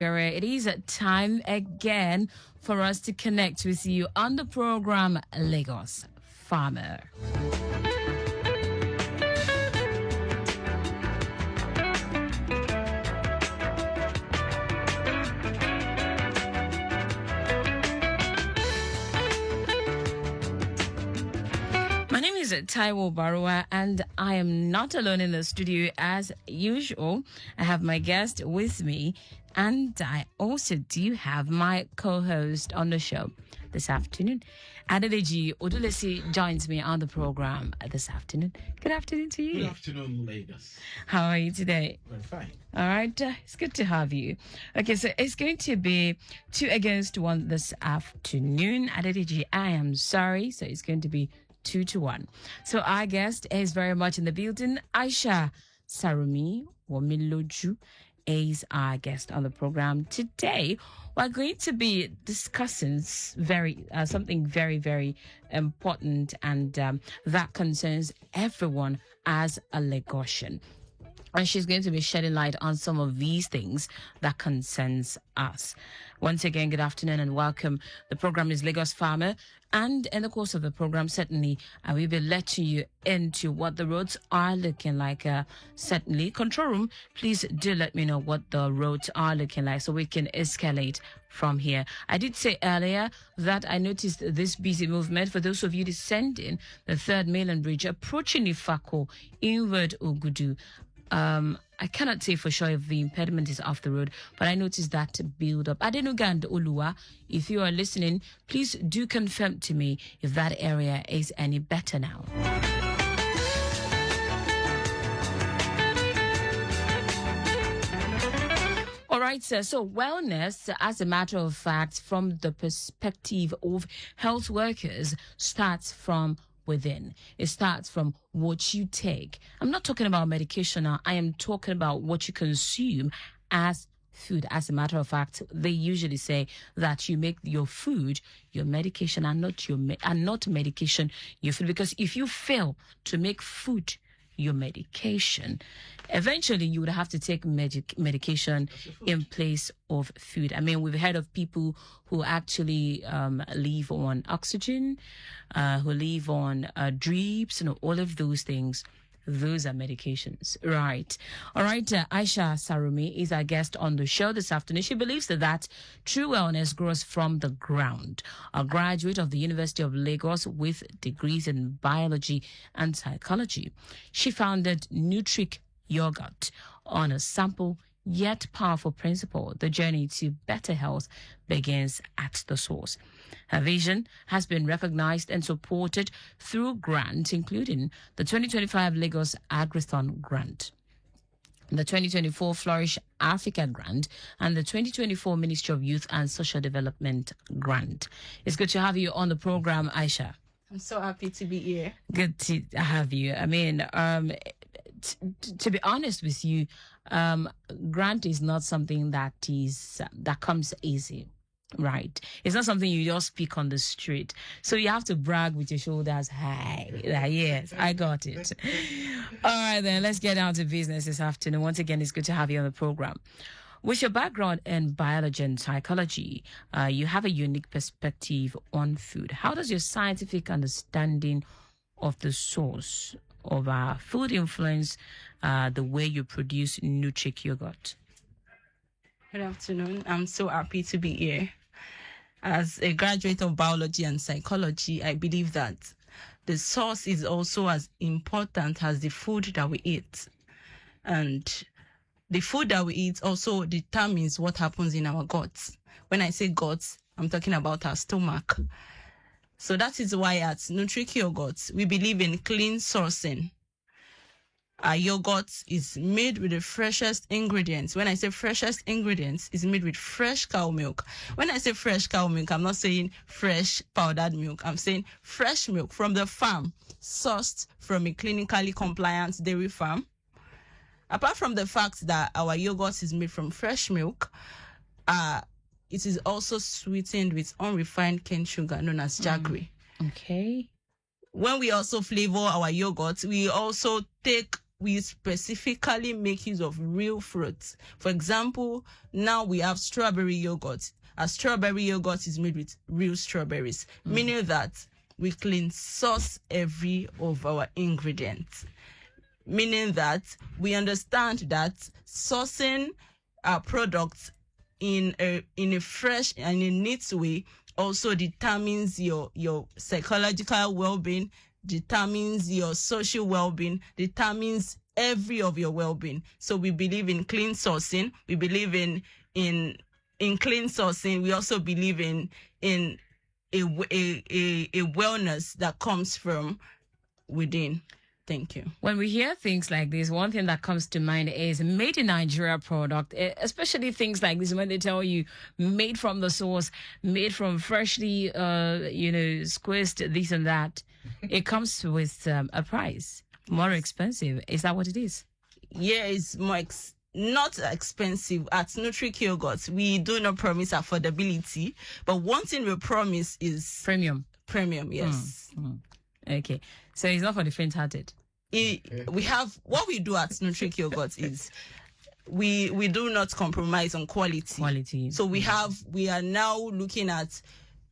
It is time again for us to connect with you on the program Lagos Farmer. My name is Taiwo Barua, and I am not alone in the studio as usual. I have my guest with me, and I also do have my co-host on the show this afternoon. Adedeji Odulesi joins me on the program this afternoon. Good afternoon to you. Good afternoon, Lagos. How are you today? I'm fine. All right, it's good to have you. Okay, so it's going to be 2 against 1 this afternoon. Adedeji, I am sorry, so it's going to be 2-1. So our guest is very much in the building. Aaishah Sarumi Womiloju is our guest on the program today. We're going to be discussing something very, very important, and that concerns everyone as a Lagosian. And she's going to be shedding light on some of these things that concerns us. Once again, good afternoon and welcome. The program is Lagos Farmer. And in the course of the program, certainly, I will be letting you into what the roads are looking like. Certainly, control room, please do let me know what the roads are looking like so we can escalate from here. I did say earlier that I noticed this busy movement for those of you descending the third mainland bridge approaching Ifako inward Ogudu. I cannot say for sure if the impediment is off the road, but I noticed that build up. Adenuga and Oluwa, if you are listening, please do confirm to me if that area is any better now. All right, sir. So wellness, as a matter of fact, from the perspective of health workers, starts from within. It starts from what you take. I'm not talking about medication now. I am talking about what you consume as food. As a matter of fact, they usually say that you make your food your medication and not medication your food, because if you fail to make food your medication, eventually you would have to take medication in place of food. I mean, we've heard of people who actually live on oxygen, who live on drips, and all of those things. Those are medications, right? All right, Aaishah Sarumi is our guest on the show this afternoon. She believes that true wellness grows from the ground. A graduate of the University of Lagos with degrees in biology and psychology, she founded NUTRIQ Yoghurt on a simple yet powerful principle: the journey to better health begins at the source. Her vision has been recognized and supported through grants, including the 2025 Lagos Agrithon grant, the 2024 Flourish Africa grant, and the 2024 Ministry of Youth and Social Development grant. It's good to have you on the program, Aaishah. I'm so happy to be here. Good to have you. I mean, to be honest with you, grant is not something that comes easy, right? It's not something you just pick on the street. So you have to brag with your shoulders high. Yes, I got it. All right, then let's get down to business this afternoon. Once again, it's good to have you on the program. With your background in biology and psychology, you have a unique perspective on food. How does your scientific understanding of the source of our food influence the way you produce NUTRIQ Yoghurt? Good afternoon. I'm so happy to be here. As a graduate of biology and psychology, I believe that the source is also as important as the food that we eat. And the food that we eat also determines what happens in our guts. When I say guts, I'm talking about our stomach. So that is why at NUTRIQ Yoghurt, we believe in clean sourcing. Our yogurt is made with the freshest ingredients. When I say freshest ingredients, it's made with fresh cow milk. When I say fresh cow milk, I'm not saying fresh powdered milk. I'm saying fresh milk from the farm, sourced from a clinically compliant dairy farm. Apart from the fact that our yogurt is made from fresh milk, it is also sweetened with unrefined cane sugar known as jaggery. Okay. When we also flavor our yogurt, we also take we specifically make use of real fruits. For example, now we have strawberry yogurt. A strawberry yogurt is made with real strawberries, meaning that we clean source every of our ingredients. Meaning that we understand that sourcing our products in a fresh and a neat way also determines your psychological well-being, determines your social well-being, determines every of your well-being. So we believe in clean sourcing. We believe in clean sourcing. We also believe in a wellness that comes from within. Thank you. When we hear things like this, one thing that comes to mind is made in Nigeria product, especially things like this when they tell you made from the source, made from freshly, squeezed this and that. It comes with a price, more expensive. Is that what it is? Yeah, it's not expensive. At NUTRIQ Yoghurt, we do not promise affordability, but one thing we promise is premium. Premium, yes. Okay, so it's not for the faint-hearted. We have what we do at NUTRIQ Yoghurt is we do not compromise on quality. So we are now looking at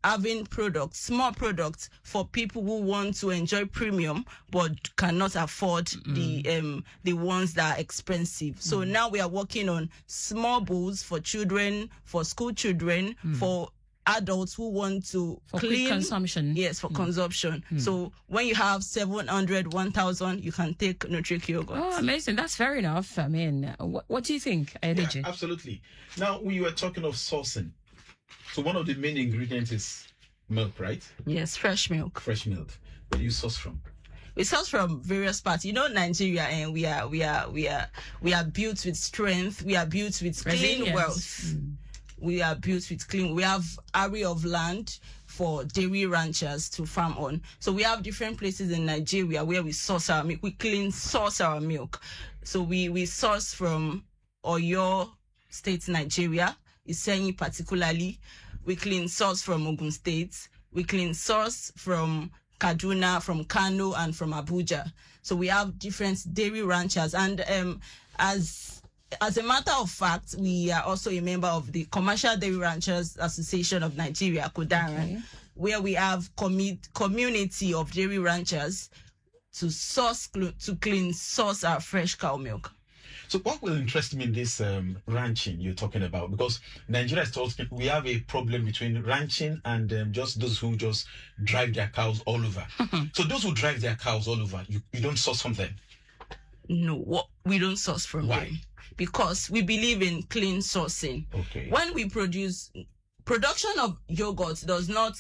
having small products for people who want to enjoy premium but cannot afford the ones that are expensive. So now we are working on small bowls for children, for school children, for adults who want to clean consumption. Yes, for consumption. So when you have 700, 1,000, you can take NUTRIQ Yoghurt. Oh, amazing. That's fair enough. I mean, what do you think, Adeji? Yeah, absolutely. Now, we were talking of sourcing. So one of the main ingredients is milk, right? Yes, fresh milk. Fresh milk. Where do you source from? We source from various parts. You know, Nigeria, and we are built with strength. We are built with clean wealth. We are built with clean. We have area of land for dairy ranchers to farm on. So we have different places in Nigeria where we source our milk. We source our milk. So we source from Oyo State, Nigeria, Isenyi particularly. We source from Ogun State. We source from Kaduna, from Kano, and from Abuja. So we have different dairy ranchers. And as a matter of fact, we are also a member of the Commercial Dairy Ranchers Association of Nigeria, Kodaran, where we have community of dairy ranchers to source our fresh cow milk. So what will interest me in this ranching you're talking about? Because Nigeria is told we have a problem between ranching and just those who just drive their cows all over. So those who drive their cows all over, you don't source from them? No, we don't source from Why? them. Because we believe in clean sourcing. Okay. When we production of yogurt does not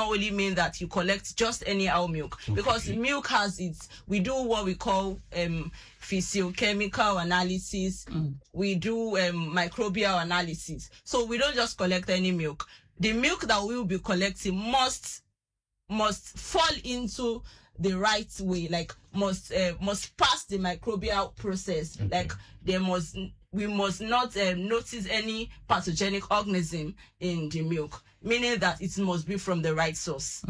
only mean that you collect just any milk. Okay. Because milk has we do what we call physiochemical analysis. We do microbial analysis. So we don't just collect any milk. The milk that we will be collecting must fall into the right way, like must pass the microbial process. Okay. Like we must not notice any pathogenic organism in the milk, meaning that it must be from the right source.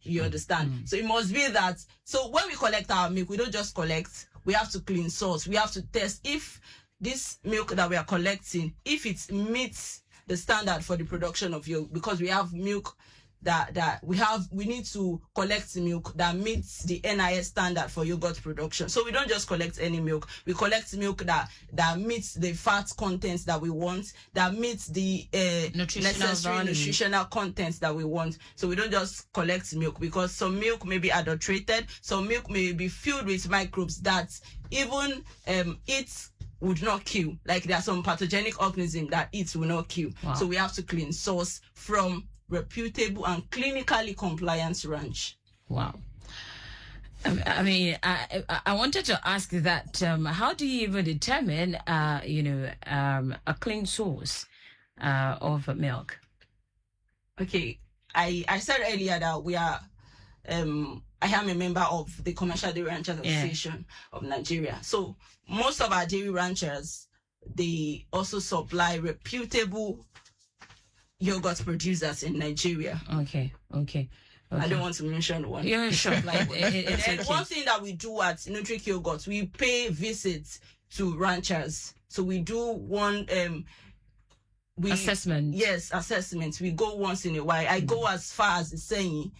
You understand? So it must be that. So when we collect our milk, we don't just collect. We have to clean source. We have to test if this milk that we are collecting, if it meets the standard for the production of yogurt, because we have milk that we need to collect milk that meets the NIS standard for yogurt production. So we don't just collect any milk. We collect milk that meets the fat contents that we want, that meets the necessary nutritional contents that we want. So we don't just collect milk, because some milk may be adulterated, some milk may be filled with microbes that even it would not kill. Like there are some pathogenic organisms that it will not kill. Wow. So we have to clean source from reputable and clinically compliant ranch. Wow. I mean, I wanted to ask that how do you even determine, a clean source of milk? Okay, I said earlier that we are, I am a member of the Commercial Dairy Ranchers Association of Nigeria. So most of our dairy ranchers, they also supply reputable yogurt producers in Nigeria. Okay. I don't want to mention one. Yeah, sure. Like, it's And okay. one thing that we do at NUTRIQ Yoghurt, we pay visits to ranchers. So we do one assessment. Yes, assessments. We go once in a while. I go as far as saying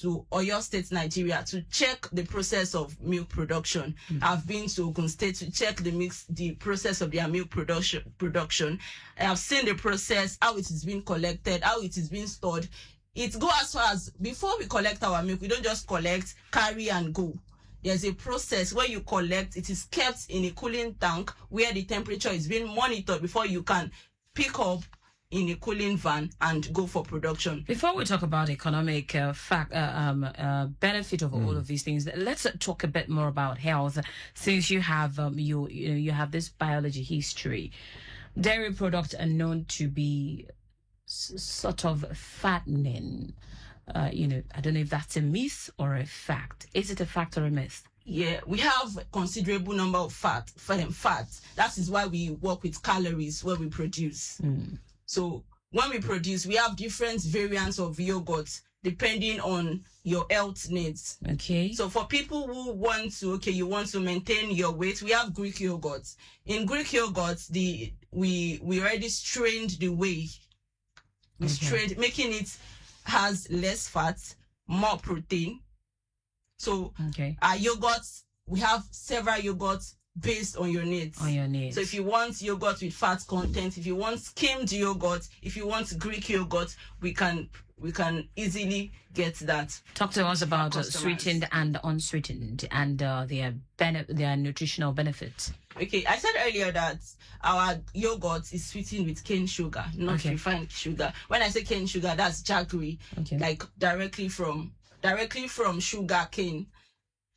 to Oyo State, Nigeria, to check the process of milk production. I've been to Ogun State to check the process of their milk production. I have seen the process, how it is being collected, how it is being stored. It goes as far as, before we collect our milk, we don't just collect, carry and go. There's a process where you collect, it is kept in a cooling tank where the temperature is being monitored before you can pick up in a cooling van and go for production. Before we talk about economic benefit of all of these things, let's talk a bit more about health. Since you have you have this biology history, dairy products are known to be sort of fattening. I don't know if that's a myth or a fact. Is it a fact or a myth? Yeah, we have a considerable number of fat. That is why we work with calories when we produce. So when we produce, we have different variants of yogurt depending on your health needs. Okay. So for people who want to, you want to maintain your weight, we have Greek yogurt. In Greek yogurt, we already strained the whey. We strained, making it has less fat, more protein. So our yogurts, we have several yogurts based on your needs. So if you want yogurt with fat content, if you want skimmed yogurt, if you want Greek yogurt, we can easily get that. Talk to us about sweetened and unsweetened and their nutritional benefits. Okay, I said earlier that our yogurt is sweetened with cane sugar, not refined sugar. When I say cane sugar, that's jaggery, like directly from sugar cane.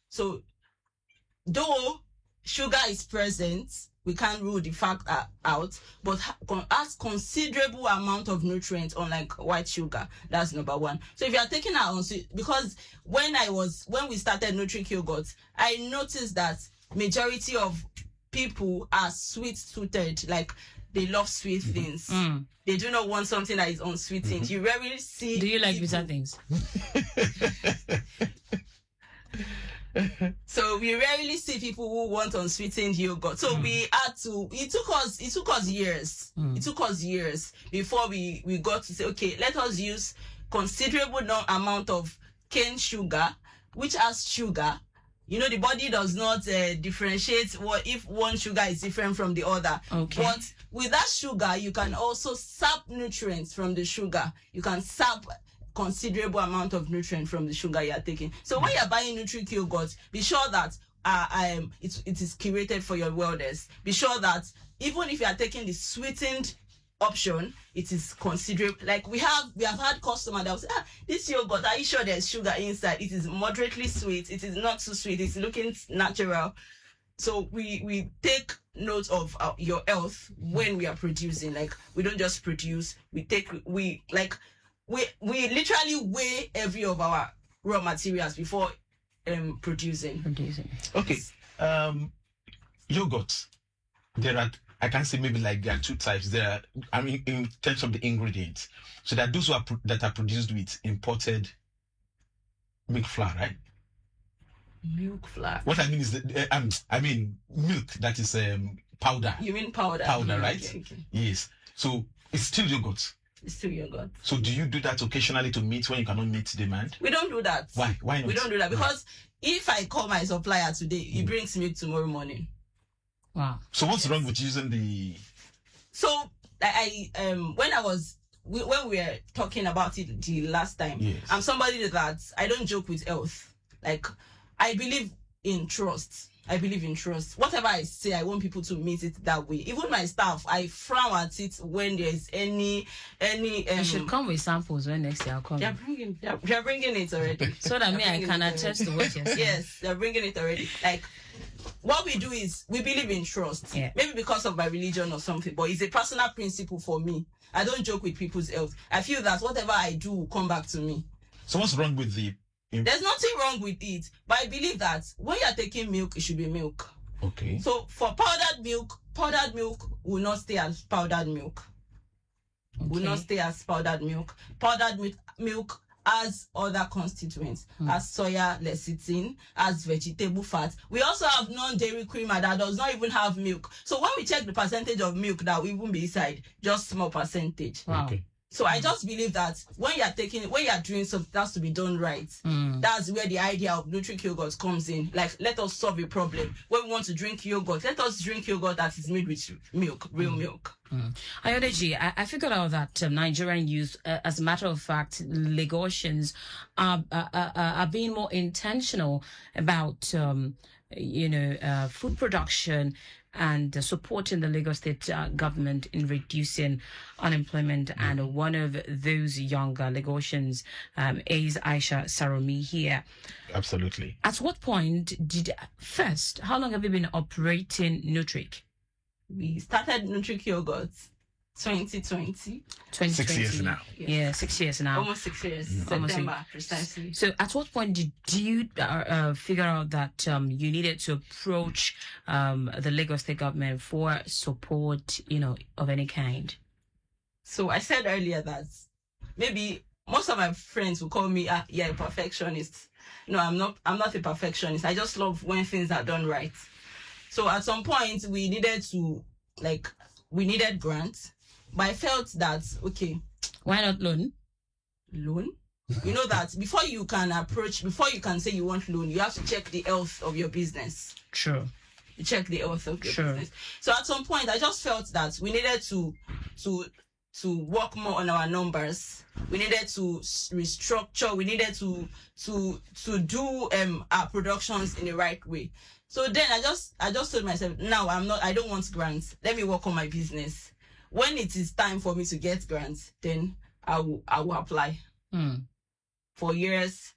So though sugar is present, we can't rule the fact out, but has considerable amount of nutrients, unlike white sugar. That's number one. So if you are taking our own, because when we started NUTRIQ Yoghurt, I noticed that majority of people are sweet-tooted, like they love sweet things. They do not want something that is unsweetened. You rarely see. Do you like bitter things? So we rarely see people who want unsweetened yogurt. So we had to. It took us years. It took us years before we got to say, okay, let us use considerable amount of cane sugar, which has sugar. The body does not differentiate what if one sugar is different from the other. But with that sugar, you can also sap nutrients from the sugar. You can sap considerable amount of nutrient from the sugar you are taking. So when you're buying NUTRIQ Yoghurt, be sure that it is curated for your wellness. Be sure that even if you are taking the sweetened option, it is considerable. Like we have had customers that will say, this yogurt, are you sure there's sugar inside? It is moderately sweet. It is not too sweet. It's looking natural. So we take note of your health when we are producing. Like we don't just produce. We literally weigh every of our raw materials before producing. Okay. Yogurt. I can say maybe like there are two types. In terms of the ingredients. So there are those that are produced with imported milk flour, right? Milk flour. What I mean is milk that is powder. You mean powder? Powder, right? Okay. Yes. So it's still yogurt. It's still yogurt. So do you do that occasionally to meet when you cannot meet demand? We don't do that. Why? Why not? We don't do that because if I call my supplier today, he brings milk tomorrow morning. Wow. So what's wrong with using the? So when we were talking about it the last time, I'm somebody that I don't joke with health. Like I believe in trust. Whatever I say, I want people to meet it that way. Even my staff, I frown at it when there's any. You should come with samples when next year I come. They're bringing it already. So that I can attest to what you're saying. Yes, they're bringing it already. Like what we do is we believe in trust. Yeah. Maybe because of my religion or something, but it's a personal principle for me. I don't joke with people's health. I feel that whatever I do will come back to me. So what's wrong with the? There's nothing wrong with it, but I believe that when you're taking milk, it should be milk. Okay. So for powdered milk will not stay as powdered milk. Okay. Will not stay as powdered milk. Powdered milk as other constituents, as soya lecithin, as vegetable fat. We also have non-dairy creamer that does not even have milk. So when we check the percentage of milk that will even be inside, just small percentage. Wow. Okay. So I just believe that when you're doing something that has to be done right, that's where the idea of NUTRIQ Yoghurt comes in. Like, let us solve a problem. When we want to drink yogurt, let us drink yogurt that is made with milk, real milk. Ayodeji, I figured out that Nigerian youth, as a matter of fact, Lagosians are being more intentional about, food production and supporting the Lagos State government in reducing unemployment. And one of those younger Lagosians is Aaishah Sarumi here. Absolutely. At what point how long have you been operating NUTRIQ? We started NUTRIQ Yoghurt 2020. 6 years now. Yeah, 6 years now. Almost 6 years. September, precisely. So at what point did you figure out that you needed to approach the Lagos State government for support, of any kind? So I said earlier that maybe most of my friends will call me, a perfectionist. No, I'm not a perfectionist. I just love when things are done right. So at some point we needed grants, but I felt that, okay. Why not loan? Loan? You know that before you can say you want loan, you have to check the health of your business. True. You check the health of your business. So at some point, I just felt that we needed to work more on our numbers. We needed to restructure. We needed to do our productions in the right way. So then I just told myself, now I don't want grants. Let me work on my business. When it is time for me to get grants, then I will apply. For years,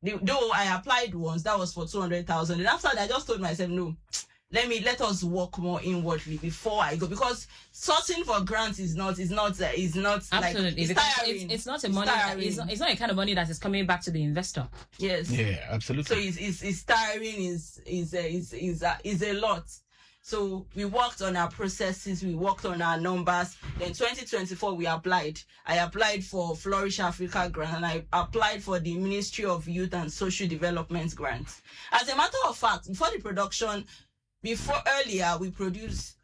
though I applied once, that was for 200,000. And after that, I just told myself, no, let us work more inwardly before I go, because sourcing for grants is not absolutely, like, it's tiring. It's not a money. It's not a kind of money that is coming back to the investor. Yes. Yeah, absolutely. So it's tiring. Is a lot. So we worked on our processes, we worked on our numbers. Then 2024 we applied. I applied for Flourish Africa grant, and I applied for the Ministry of Youth and Social Development grant. As a matter of fact, earlier we produce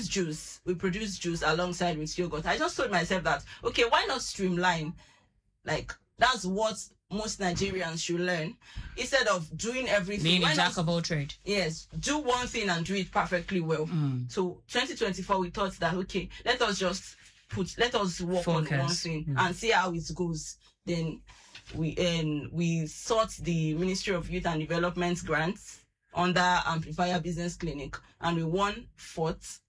juice. We produce juice alongside with yogurt. I just told myself that, okay, why not streamline? Like, that's what most Nigerians should learn. Instead of doing everything, being a jack of all trade. Yes, do one thing and do it perfectly well. So 2024 we thought that, okay, let us work on one thing and see how it goes. Then we sought the Ministry of Youth and Development grants under Amplifier Business Clinic, and we won 4th.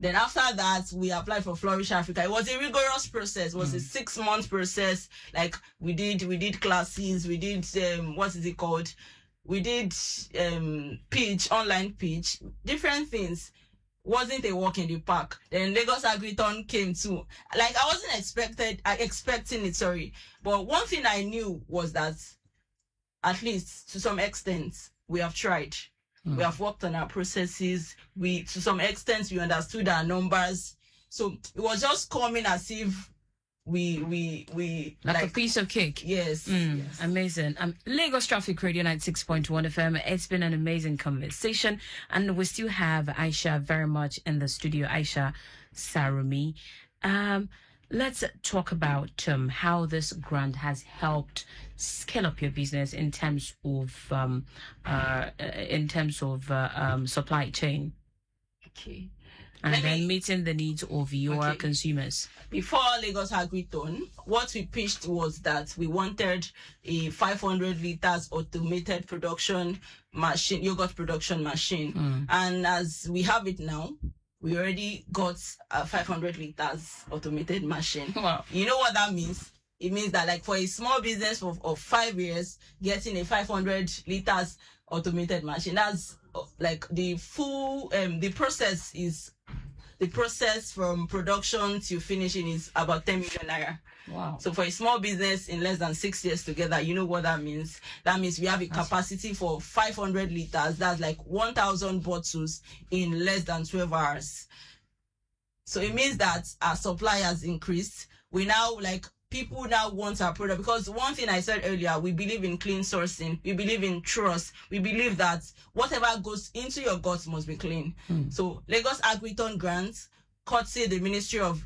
Then after that, we applied for Flourish Africa. It was a rigorous process. It was a 6-month process. Like, we did classes. We did, what is it called? We did online pitch, different things. Wasn't a walk in the park. Then Lagos Agrithon came too. Like, I wasn't expecting it, sorry. But one thing I knew was that, at least to some extent, we have tried. We have worked on our processes. To some extent, we understood our numbers. So it was just coming as if we like a piece of cake. Yes. Yes. Amazing. Lagos Traffic Radio 96.1 FM. It's been an amazing conversation, and we still have Aaishah very much in the studio. Aaishah Sarumi. Let's talk about how this grant has helped scale up your business in terms of supply chain. Okay. And meeting the needs of your consumers. Before Lagos Agrithon, what we pitched was that we wanted a 500 liters automated production machine, yogurt production machine. And as we have it now, we already got a 500 liters automated machine. Wow. You know what that means? It means that, like, for a small business of 5 years, getting a 500 liters automated machine, that's like the full, the process from production to finishing is about 10 million naira. Wow. So for a small business in less than 6 years together, you know what that means? That means we have a capacity for 500 liters. That's like 1,000 bottles in less than 12 hours. So it means that our supply has increased. We now, like, people now want our product, because one thing I said earlier, we believe in clean sourcing, we believe in trust, we believe that whatever goes into your guts must be clean. So Lagos Agrithon grants, courtesy the Ministry of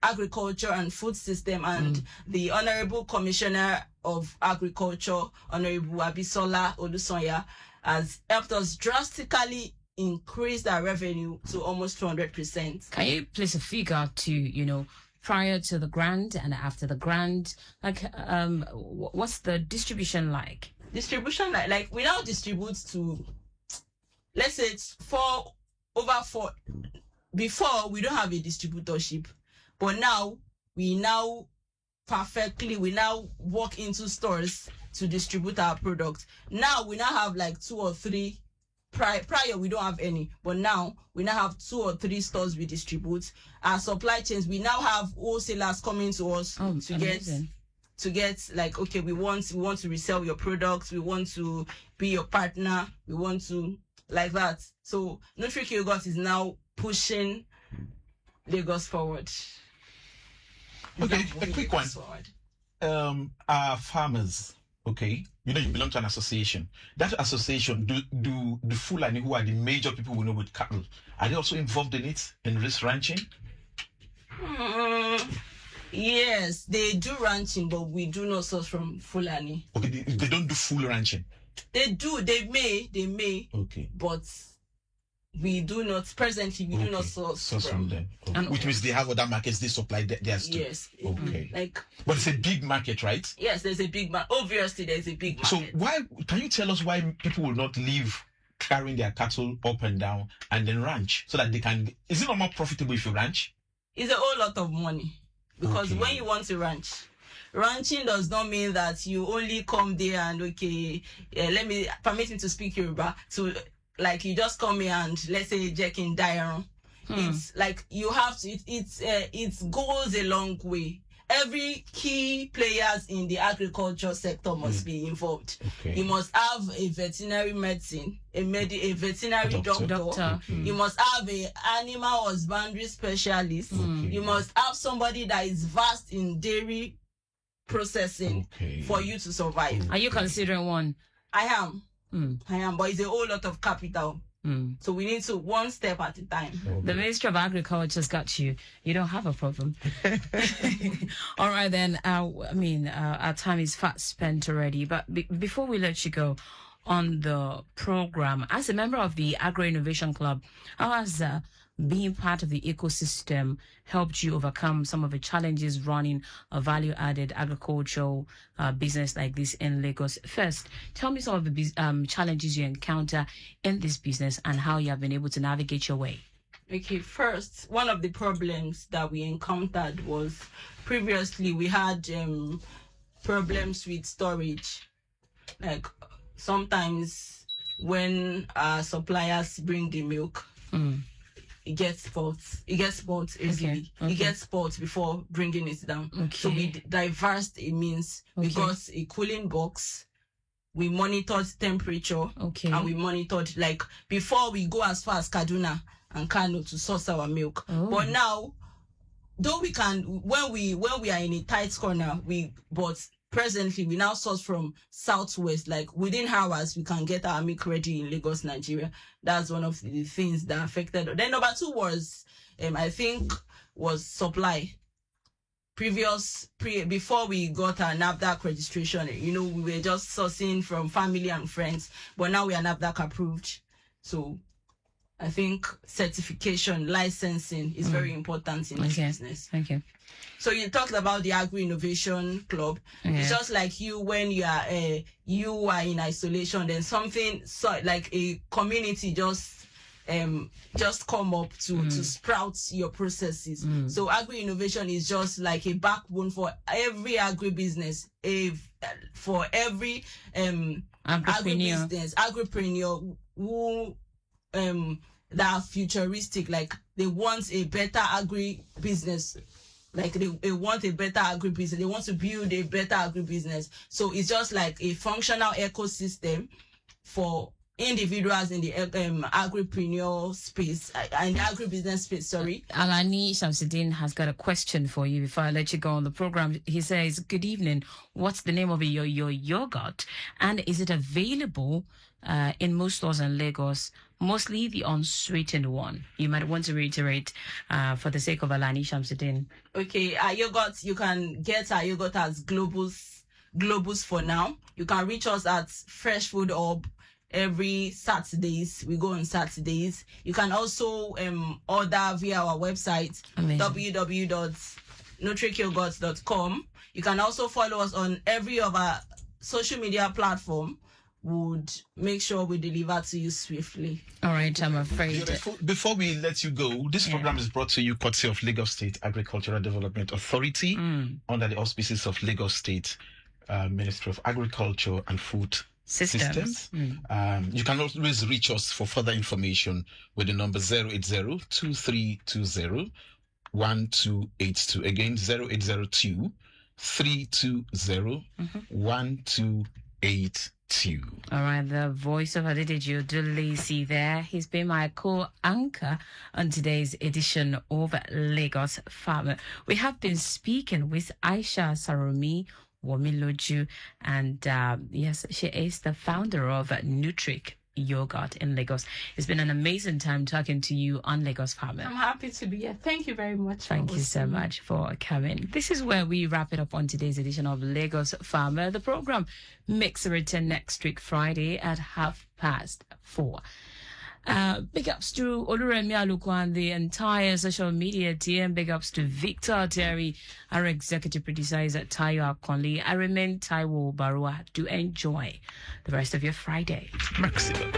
Agriculture and Food System and the Honorable Commissioner of Agriculture, Honorable Abisola Olusonya, has helped us drastically increase our revenue to almost 200%. Can you place a figure to, prior to the grant and after the grant? Like, what's the distribution like? Distribution, like we now distribute to, let's say it's over four. Before, we don't have a distributorship, but now we now walk into stores to distribute our product. Now we now have like 2 or 3. Prior we don't have any, but now we now have 2 or 3 stores we distribute. Our supply chains, we now have wholesalers coming to us to get like, okay, we want to resell your products, we want to be your partner, we want to like that. So NUTRIQ Yoghurt is now pushing Lagos forward. Okay, a quick one. Our farmers, okay, you belong to an association. That association, do the Fulani, who are the major people we know with cattle, are they also involved in it, in this ranching? Yes, they do ranching, but we do not source from Fulani. Okay, they don't do full ranching. They do. They may. Okay. But we do not presently. We do not source from them. Okay. Which means they have other markets they supply theirs to. Yes. Okay. But it's a big market, right? Yes, there's a big market. Obviously, there's a big market. So why can you tell us why people will not leave carrying their cattle up and down and then ranch so that they can? Is it not more profitable if you ranch? It's a whole lot of money, because when you want to ranch, ranching does not mean that you only come there and permit me to speak Yoruba, to like you just come here and let's say Jack in Diaron. It's like you have to. It goes a long way. Every key players in the agriculture sector must be involved. Okay. You must have a veterinary medicine, a veterinary doctor. Okay. You must have a animal husbandry specialist. Okay. You must have somebody that is vast in dairy processing for you to survive. Are you considering one? I am. But it's a whole lot of capital. So we need to one step at a time. The Ministry of Agriculture's got you. You don't have a problem. All right, then. Our time is fast spent already. But before we let you go on the program, as a member of the Agrinnovation Club, how has being part of the ecosystem helped you overcome some of the challenges running a value-added agricultural business like this in Lagos? First, tell me some of the challenges you encounter in this business and how you have been able to navigate your way. Okay, first, one of the problems that we encountered was previously we had problems with storage. Like sometimes when our suppliers bring the milk, it gets spoiled easily. It gets spoiled before bringing it down. So we diversed a means. We got a cooling box. We monitored temperature. And we monitored, like, before we go as far as Kaduna and Kano to source our milk. But now, though we can, when we are in a tight corner, but presently we now source from southwest. Like within hours, we can get our milk ready in Lagos, Nigeria. That's one of the things that affected. Then number 2 was, was supply. Before we got our NAFDAC registration, we were just sourcing from family and friends, but now we are NAFDAC approved. So I think certification, licensing is very important in this business. Thank you. So you talked about the Agrinnovation Club. It's just like you, when you are in isolation, then something like a community just come up to sprout your processes. So agri-innovation is just like a backbone for every agribusiness, for every agripreneur who that are futuristic, like they want a better agribusiness. Like they want a better agribusiness. They want to build a better agribusiness. So it's just like a functional ecosystem for individuals in the agripreneur space, in the agribusiness space, sorry. Alani Shamsuddin has got a question for you before I let you go on the program. He says, good evening. What's the name of your yogurt? And is it available in most stores in Lagos? Mostly the unsweetened one. You might want to reiterate for the sake of Alani Shamsuddin. Okay, our yogurt, you can get our yogurt as Globus for now. You can reach us at Fresh Food Hub every Saturdays. We go on Saturdays. You can also order via our website, www.NUTRIQYoghurt.com. You can also follow us on every of our social media platform. Would make sure we deliver to you swiftly. All right, I'm afraid. Before we let you go, this program is brought to you courtesy of Lagos State Agricultural Development Authority under the auspices of Lagos State Ministry of Agriculture and Food Systems. You can always reach us for further information with the number 080-2320-1282. Again, 0802-320-1282. All right, the voice of Adedeji Odulisi there. He's been my co-anchor on today's edition of Lagos Farmer. We have been speaking with Aaishah Sarumi Womiloju, and yes, she is the founder of NUTRIQ Yoghurt in Lagos. It's been an amazing time talking to you on Lagos Farmer. I'm happy to be here. Thank you very much. Thank you so much for coming. This is where we wrap it up on today's edition of Lagos Farmer. The program makes a return next week, Friday at 4:30. Big ups to Oluremi Aluko and the entire social media team. Big ups to Victor Terry, our executive producer is at Tayo Akonli. I remain Taiwo Barua. Do enjoy the rest of your Friday. Maximum.